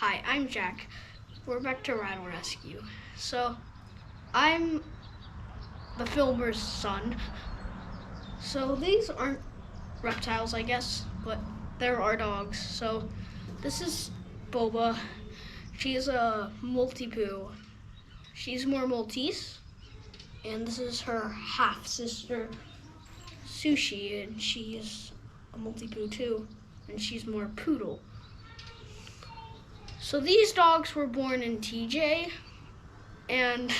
Hi, I'm Jack. We're back to Rattle Rescue. So, I'm the filmer's son. So, these aren't reptiles, I guess, but there are dogs. So, this is Boba. She's a Maltipoo. She's more Maltese. And this is her half sister, Sushi, and she's a Maltipoo too. And she's more poodle. So these dogs were born in TJ, and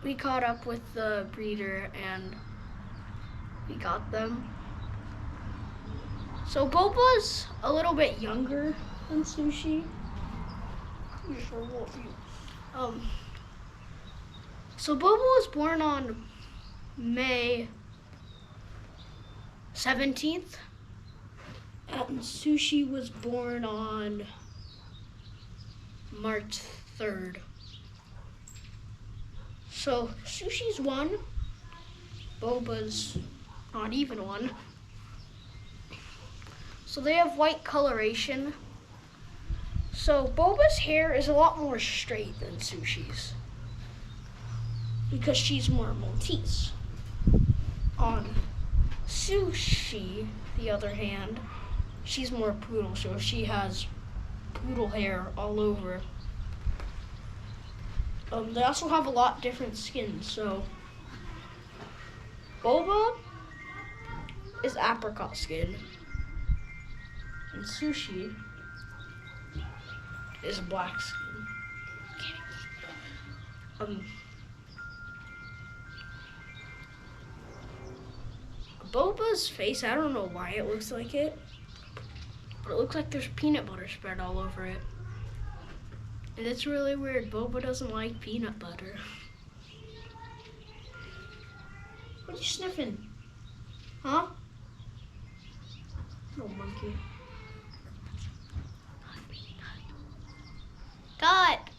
we caught up with the breeder and we got them. So Boba's a little bit younger than Sushi. So Boba was born on May 17th, and Sushi was born on March 3rd. So Sushi's 1, Boba's not even 1. So they have white coloration. So Boba's hair is a lot more straight than Sushi's because she's more Maltese. On Sushi, the other hand, she's more poodle, so she has poodle hair all over. They also have a lot different skins. So Boba is apricot skin, and Sushi is black skin. Boba's face, I don't know why it looks like it, but it looks like there's peanut butter spread all over it. And it's really weird. Boba doesn't like peanut butter. What are you sniffing? Huh? No monkey. Cut!